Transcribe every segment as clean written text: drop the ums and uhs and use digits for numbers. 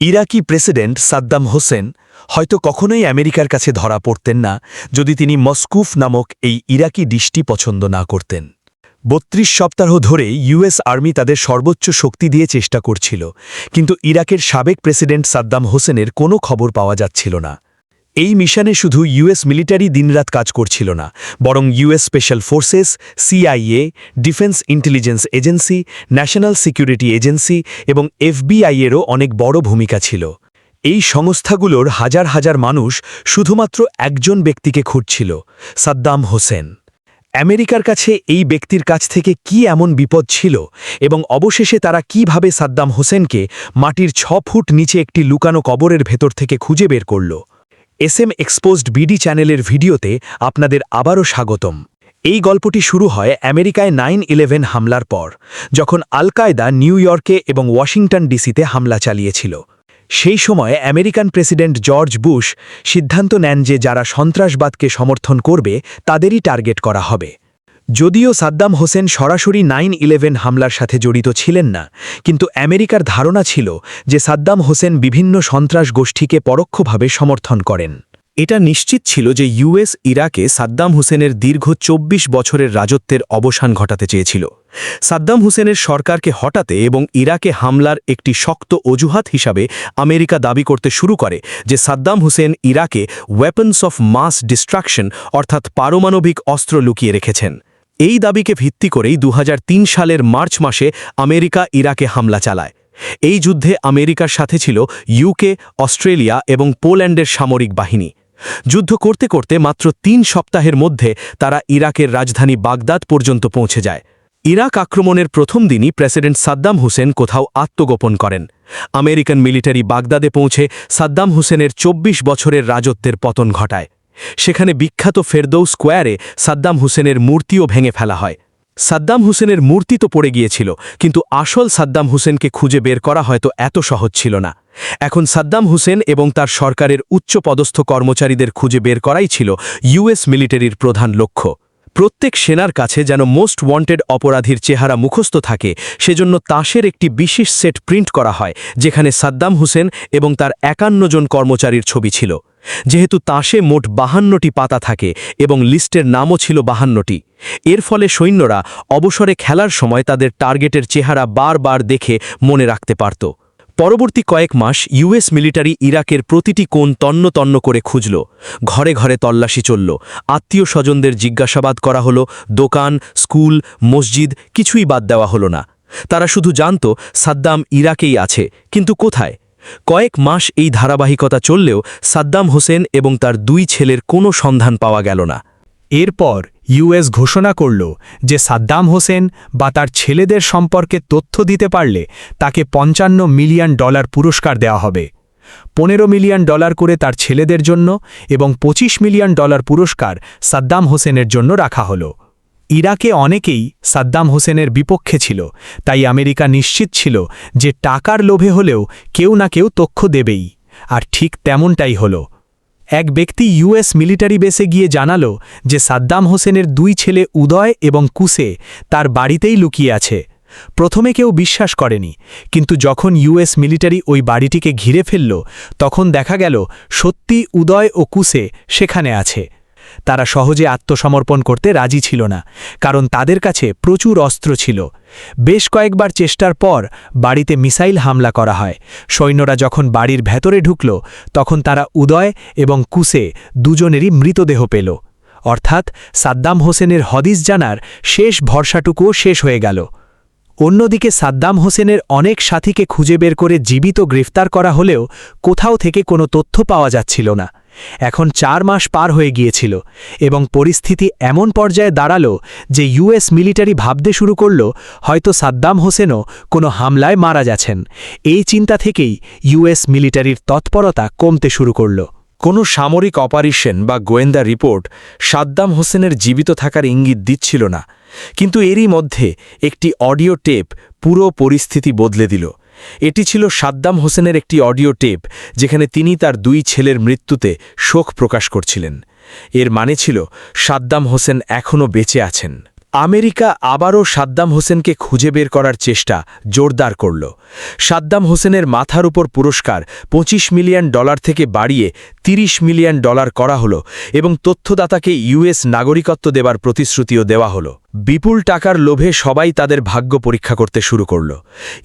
ইরাকি president Saddam Hossain হয়তো কখনোই আমেরিকার কাছে ধরা পড়তেন না যদি তিনি মস্কুফ নামক এই ইরাকি ডিশটি পছন্দ না করতেন। ৩২ সপ্তাহ ধরে ইউএস আর্মি তাদের সর্বোচ্চ শক্তি দিয়ে চেষ্টা করছিল, কিন্তু ইরাকের সাবেক প্রেসিডেন্ট সাদ্দাম হোসেনের কোনো খবর পাওয়া যাচ্ছিল না। এই মিশনে শুধু ইউএস মিলিটারি দিনরাত কাজ করছিল না, বরং US special forces, CIA, defence intelligence agency, national security agency এবং এফবিআইয়েরও অনেক বড় ভূমিকা ছিল। এই সংস্থাগুলোর হাজার হাজার মানুষ শুধুমাত্র একজন ব্যক্তিকে খুঁজছিল, সাদ্দাম হোসেন। আমেরিকার কাছে এই ব্যক্তির কাছ থেকে কি এমন বিপদ ছিল এবং অবশেষে তারা কিভাবে সাদ্দাম হোসেনকে মাটির ৬ ফুট নিচে একটি লুকানো কবরের ভেতর থেকে খুঁজে বের করল। এসএম এক্সপোজড বিডি চ্যানেলের ভিডিওতে আপনাদের আবারও স্বাগতম। এই গল্পটি শুরু হয় আমেরিকায় 9/11 হামলার পর, যখন আল কায়দা নিউ ইয়র্কে এবং ওয়াশিংটন ডিসিতে হামলা চালিয়েছিল। সেই সময়ে আমেরিকান প্রেসিডেন্ট জর্জ বুশ সিদ্ধান্ত নেন যে যারা সন্ত্রাসবাদকে সমর্থন করবে তাদেরই টার্গেট করা হবে। যদিও সাদ্দাম হোসেন সরাসরি 9/11 হামলার সাথে জড়িত ছিলেন না, কিন্তু আমেরিকার ধারণা ছিল যে সাদ্দাম হোসেন বিভিন্ন সন্ত্রাস গোষ্ঠীকে পরোক্ষভাবে সমর্থন করেন। এটা নিশ্চিত ছিল যে ইউএস ইরাকে সাদ্দাম হোসেনের দীর্ঘ ২৪ বছরের রাজত্বের অবসান ঘটাতে চেয়েছিল। সাদ্দাম হোসেনের সরকারকে হটাতে এবং ইরাকে হামলার একটি শক্ত অজুহাত হিসাবে আমেরিকা দাবি করতে শুরু করে যে সাদ্দাম হোসেন ইরাকে ওয়েপন্স অফ মাস ডিস্ট্রাকশন অর্থাৎ পারমাণবিক অস্ত্র লুকিয়ে রেখেছেন। এই দাবিকে ভিত্তি করেই ২০০৩ সালের মার্চ মাসে আমেরিকা ইরাকে হামলা চালায়। এই যুদ্ধে আমেরিকার সাথে ছিল ইউকে, অস্ট্রেলিয়া এবং পোল্যান্ডের সামরিক বাহিনী। যুদ্ধ করতে করতে মাত্র ৩ সপ্তাহের মধ্যে তারা ইরাকের রাজধানী বাগদাদ পর্যন্ত পৌঁছে যায়। ইরাক আক্রমণের প্রথম দিনই প্রেসিডেন্ট সাদ্দাম হোসেন কোথাও আত্মগোপন করেন। আমেরিকান মিলিটারি বাগদাদে পৌঁছে সাদ্দাম হোসেনের ২৪ বছরের রাজত্বের পতন ঘটায়। সেখানে বিখ্যাত ফেরদৌস স্কোয়ারে সাদ্দাম হোসেনের মূর্তিও ভেঙে ফেলা হয়। সাদ্দাম হোসেনের মূর্তি তো পড়ে গিয়েছিল, কিন্তু আসল সাদ্দাম হোসেনকে খুঁজে বের করা হয়তো এত সহজ ছিল না। এখন সাদ্দাম হোসেন এবং তার সরকারের উচ্চপদস্থ কর্মচারীদের খুঁজে বের করাই ছিল ইউএস মিলিটারির প্রধান লক্ষ্য। প্রত্যেক সেনার কাছে যেন মোস্ট ওয়ান্টেড অপরাধীর চেহারা মুখস্থ থাকে, সেজন্য তাসের একটি বিশেষ সেট প্রিন্ট করা হয় যেখানে সাদ্দাম হোসেন এবং তার ৫১ জন কর্মচারীর ছবি ছিল। যেহেতু তাসে মোট ৫২টি পাতা থাকে এবং লিস্টের নামও ছিল ৫২টি, এর ফলে সৈন্যরা অবসরে খেলার সময় তাদের টার্গেটের চেহারা বারবার দেখে মনে রাখতে পারত। পরবর্তী কয়েক মাস ইউএস মিলিটারি ইরাকের প্রতিটি কোণ তন্ন তন্ন করে খুঁজল। ঘরে ঘরে তল্লাশি চলল, আত্মীয় স্বজনদের জিজ্ঞাসাবাদ করা হলো, দোকান, স্কুল, মসজিদ কিছুই বাদ দেওয়া হলো না। তারা শুধু জানত সাদ্দাম ইরাকেই আছে, কিন্তু কোথায়? কয়েক মাস এই ধারাবাহিকতা চললেও সাদ্দাম হোসেন এবং তার ২ ছেলের কোনো সন্ধান পাওয়া গেল না। এরপর ইউএস ঘোষণা করল যে সাদ্দাম হোসেন বা তার ছেলেদের সম্পর্কে তথ্য দিতে পারলে তাকে $৫৫ মিলিয়ন পুরস্কার দেওয়া হবে। $১৫ মিলিয়ন করে তার ছেলেদের জন্য এবং $২৫ মিলিয়ন পুরস্কার সাদ্দাম হোসেনের জন্য রাখা হল। ইরাকে অনেকেই সাদ্দাম হোসেনের বিপক্ষে ছিল, তাই আমেরিকা নিশ্চিত ছিল যে টাকার লোভে হলেও কেউ না কেউ তথ্য দেবেই, আর ঠিক তেমনটাই হল। এক ব্যক্তি ইউএস মিলিটারি বেসে গিয়ে জানালো যে সাদ্দাম হোসেনের ২ ছেলে উদয় এবং কুসে তার বাড়িতেই লুকিয়ে আছে। প্রথমে কেউ বিশ্বাস করেনি, কিন্তু যখন ইউএস মিলিটারি ওই বাড়িটিকে ঘিরে ফেলল তখন দেখা গেল সত্যি উদয় ও কুসে সেখানে আছে। তারা সহজে আত্মসমর্পণ করতে রাজি ছিল না, কারণ তাদের কাছে প্রচুর অস্ত্র ছিল। বেশ কয়েকবার চেষ্টার পর বাড়িতে মিসাইল হামলা করা হয়। সৈন্যরা যখন বাড়ির ভেতরে ঢুকল তখন তারা উদয় এবং কুসে দুজনেরই মৃতদেহ পেল। অর্থাৎ সাদ্দাম হোসেনের হদিস জানার শেষ ভরসাটুকুও শেষ হয়ে গেল। অন্যদিকে সাদ্দাম হোসেনের অনেক সাথীকে খুঁজে বের করে জীবিত গ্রেফতার করা হলেও কোথাও থেকে কোনো তথ্য পাওয়া যাচ্ছিল না। এখন ৪ মাস পার হয়ে গিয়েছিল এবং পরিস্থিতি এমন পর্যায়ে দাঁড়াল যে ইউএস মিলিটারি ভাবতে শুরু করল হয়তো সাদ্দাম হোসেনও কোনো হামলায় মারা যাচ্ছেন। এই চিন্তা থেকেই ইউএস মিলিটারির তৎপরতা কমতে শুরু করল। কোনো সামরিক অপারেশন বা গোয়েন্দা রিপোর্ট সাদ্দাম হোসেনের জীবিত থাকার ইঙ্গিত দিচ্ছিল না, কিন্তু এরই মধ্যে একটি অডিও টেপ পুরো পরিস্থিতি বদলে দিল। এটি ছিল সাদ্দাম হোসেনের একটি অডিও টেপ যেখানে তিনি তার ২ ছেলের মৃত্যুতে শোক প্রকাশ করছিলেন। এর মানে ছিল সাদ্দাম হোসেন এখনও বেঁচে আছেন। আমেরিকা আবারও সাদ্দাম হোসেনকে খুঁজে বের করার চেষ্টা জোরদার করল। সাদ্দাম হোসেনের মাথার উপর পুরস্কার $25 মিলিয়ন থেকে বাড়িয়ে $30 মিলিয়ন করা হলো এবং তথ্যদাতাকে ইউএস নাগরিকত্ব দেবার প্রতিশ্রুতিও দেওয়া হলো। বিপুল টাকার লোভে সবাই তাদের ভাগ্য পরীক্ষা করতে শুরু করল।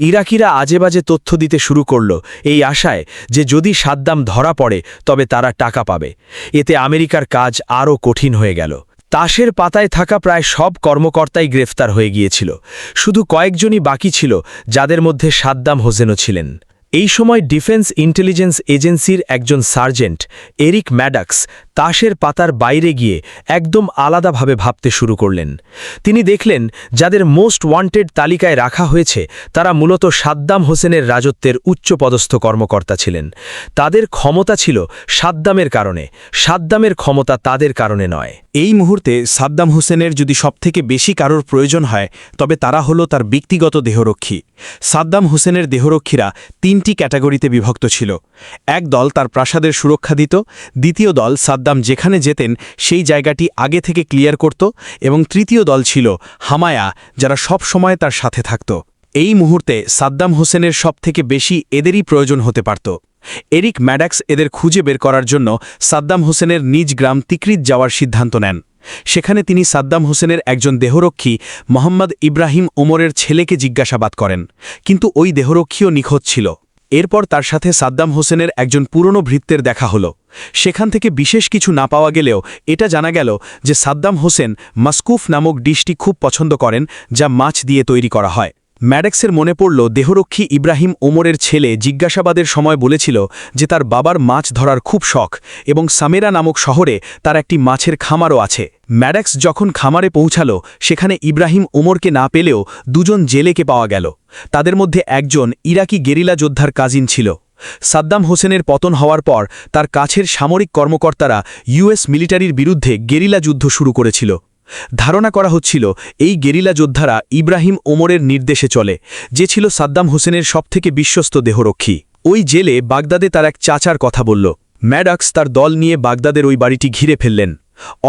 ইরাকিরা আজেবাজে তথ্য দিতে শুরু করল এই আশায় যে যদি সাদ্দাম ধরা পড়ে তবে তারা টাকা পাবে। এতে আমেরিকার কাজ আরও কঠিন হয়ে গেল। তাসের পাতায় থাকা প্রায় সব কর্মকর্তাই গ্রেফতার হয়ে গিয়েছিল, শুধু কয়েকজনই বাকি ছিল যাদের মধ্যে সাদ্দাম হোসেনও ছিলেন। এই সময় ডিফেন্স ইন্টেলিজেন্স এজেন্সির একজন সার্জেন্ট এরিক ম্যাডক্স তাসের পাতার বাইরে গিয়ে একদম আলাদাভাবে ভাবতে শুরু করলেন। তিনি দেখলেন যাদের মোস্ট ওয়ান্টেড তালিকায় রাখা হয়েছে তারা মূলত সাদ্দাম হোসেনের রাজত্বের উচ্চপদস্থ কর্মকর্তা ছিলেন। তাদের ক্ষমতা ছিল সাদ্দামের কারণে, সাদ্দামের ক্ষমতা তাদের কারণে নয়। এই মুহূর্তে সাদ্দাম হোসেনের যদি সবথেকে বেশি কারোর প্রয়োজন হয় তবে তারা হলো তার ব্যক্তিগত দেহরক্ষী। সাদ্দাম হোসেনের দেহরক্ষীরা 3টি ক্যাটাগরিতে বিভক্ত ছিল। এক দল তার প্রাসাদের সুরক্ষা দিত, দ্বিতীয় দল সাদ্দাম যেখানে যেতেন সেই জায়গাটি আগে থেকে ক্লিয়ার করত এবং তৃতীয় দল ছিল হামায়া, যারা সব সময় তার সাথে থাকত। এই মুহূর্তে সাদ্দাম হোসেনের সবথেকে বেশি এদেরই প্রয়োজন হতে পারত। এরিক ম্যাডক্স এদের খুঁজে বের করার জন্য সাদ্দাম হোসেনের নিজ গ্রাম তিকরিত যাওয়ার সিদ্ধান্ত নেন। সেখানে তিনি সাদ্দাম হোসেনের একজন দেহরক্ষী মোহাম্মদ ইব্রাহিম ওমরের ছেলেকে জিজ্ঞাসাবাদ করেন, কিন্তু ওই দেহরক্ষীও নিখোঁজ ছিল। এরপর তার সাথে সাদ্দাম হোসেনের একজন পুরনো ভৃত্যের দেখা হলো। সেখান থেকে বিশেষ কিছু না পাওয়া গেলেও এটা জানা গেল যে সাদ্দাম হোসেন মাসকুফ নামক ডিশটি খুব পছন্দ করেন, যা মাছ দিয়ে তৈরি করা হয়। ম্যাডক্সের মনে পড়ল দেহরক্ষী ইব্রাহিম ওমরের ছেলে জিজ্ঞাসাবাদের সময় বলেছিল যে তার বাবার মাছ ধরার খুব শখ এবং সামেরা নামক শহরে তার একটি মাছের খামারও আছে। ম্যাডক্স যখন খামারে পৌঁছালো সেখানে ইব্রাহিম ওমরকে না পেলেও দুজন জেলেকে পাওয়া গেল। তাদের মধ্যে একজন ইরাকি গেরিলা যোদ্ধার কাজিন ছিল। সাদ্দাম হোসেনের পতন হওয়ার পর তার কাছের সামরিক কর্মকর্তারা ইউএস মিলিটারির বিরুদ্ধে গেরিলা যুদ্ধ শুরু করেছিল। ধারণা করা হচ্ছিল এই গেরিলা যোদ্ধারা ইব্রাহিম ওমরের নির্দেশে চলে, যে ছিল সাদ্দাম হোসেনের সবথেকে বিশ্বস্ত দেহরক্ষী। ওই জেলে বাগদাদে তার এক চাচার কথা বলল। ম্যাডক্স তার দল নিয়ে বাগদাদের ওই বাড়িটি ঘিরে ফেললেন।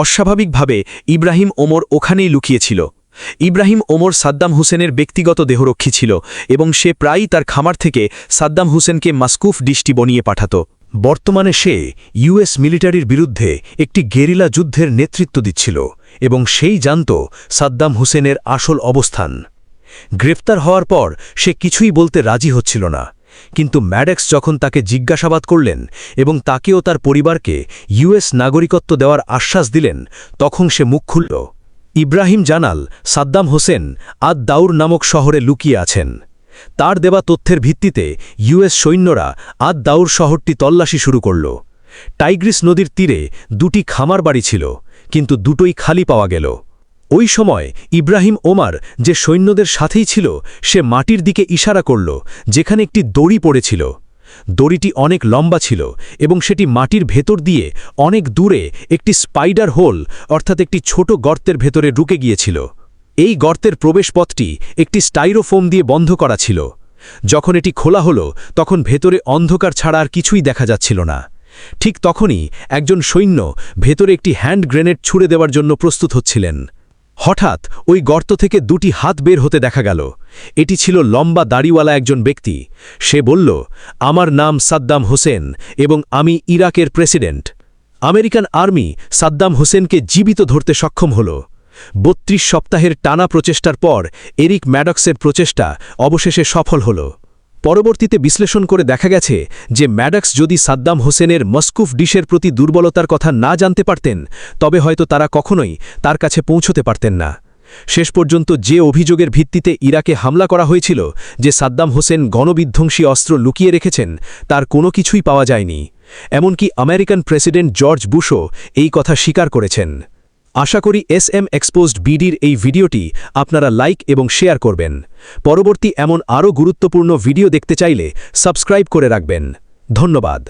অস্বাভাবিকভাবে ইব্রাহিম ওমর ওখানেই লুকিয়েছিল। ইব্রাহিম ওমর সাদ্দাম হোসেনের ব্যক্তিগত দেহরক্ষী ছিল এবং সে প্রায়ই তার খামার থেকে সাদ্দাম হোসেনকে মাসকুফ ডিশটি বনিয়ে পাঠাত। বর্তমানে সে ইউএস মিলিটারির বিরুদ্ধে একটি গেরিলা যুদ্ধের নেতৃত্ব দিচ্ছিল এবং সেই জানত সাদ্দাম হোসেনের আসল অবস্থান। গ্রেফতার হওয়ার পর সে কিছুই বলতে রাজি হচ্ছিল না, কিন্তু ম্যাডক্স যখন তাকে জিজ্ঞাসাবাদ করলেন এবং তাকেও তার পরিবারকে ইউএস নাগরিকত্ব দেওয়ার আশ্বাস দিলেন, তখন সে মুখ খুলল। ইব্রাহিম জানাল সাদ্দাম হোসেন আদ দাউর নামক শহরে লুকিয়ে আছেন। তার দেওয়া তথ্যের ভিত্তিতে ইউএস সৈন্যরা আদ দাউর শহরটি তল্লাশি শুরু করল। টাইগ্রিস নদীর তীরে 2টি খামার বাড়ি ছিল, কিন্তু দুটোই খালি পাওয়া গেল। ওই সময় ইব্রাহিম ওমর যে সৈন্যদের সাথেই ছিল সে মাটির দিকে ইশারা করল যেখানে একটি দড়ি পড়েছিল। দড়িটি অনেক লম্বা ছিল এবং সেটি মাটির ভেতর দিয়ে অনেক দূরে একটি স্পাইডার হোল অর্থাৎ একটি ছোট গর্তের ভেতরে ঢুকে গিয়েছিল। এই গর্তের প্রবেশপথটি একটি স্টাইরোফোম দিয়ে বন্ধ করা ছিল। যখন এটি খোলা হলো তখন ভেতরে অন্ধকার ছাড়া আর কিছুই দেখা যাচ্ছিল না। ঠিক তখনই একজন সৈন্য ভেতরে একটি হ্যান্ড গ্রেনেড ছুড়ে দেওয়ার জন্য প্রস্তুত হচ্ছিলেন। হঠাৎ ওই গর্ত থেকে 2টি হাত বের হতে দেখা গেল। এটি ছিল লম্বা দাড়িওয়ালা একজন ব্যক্তি। সে বলল, আমার নাম সাদ্দাম হোসেন এবং আমি ইরাকের প্রেসিডেন্ট। আমেরিকান আর্মি সাদ্দাম হোসেনকে জীবিত ধরতে সক্ষম হল। 32 সপ্তাহের টানা প্রচেষ্টার পর এরিক ম্যাডক্সের প্রচেষ্টা অবশেষে সফল হল। পরবর্তীতে বিশ্লেষণ করে দেখা গেছে যে ম্যাডক্স যদি সাদ্দাম হোসেনের মস্কুফ ডিশের প্রতি দুর্বলতার কথা না জানতে পারতেন তবে হয়তো তারা কখনোই তার কাছে পৌঁছতে পারতেন না। শেষ পর্যন্ত যে অভিযোগের ভিত্তিতে ইরাকে হামলা করা হয়েছিল যে সাদ্দাম হোসেন গণবিধ্বংসী অস্ত্র লুকিয়ে রেখেছেন তার কোনো কিছুই পাওয়া যায়নি। এমনকি আমেরিকান প্রেসিডেন্ট জর্জ বুশও এই কথা স্বীকার করেছেন। আশা করি SM এক্সপোজড বিডির এই ভিডিওটি আপনারা লাইক এবং শেয়ার করবেন। পরবর্তী এমন আরও গুরুত্বপূর্ণ ভিডিও দেখতে চাইলে সাবস্ক্রাইব করে রাখবেন। ধন্যবাদ।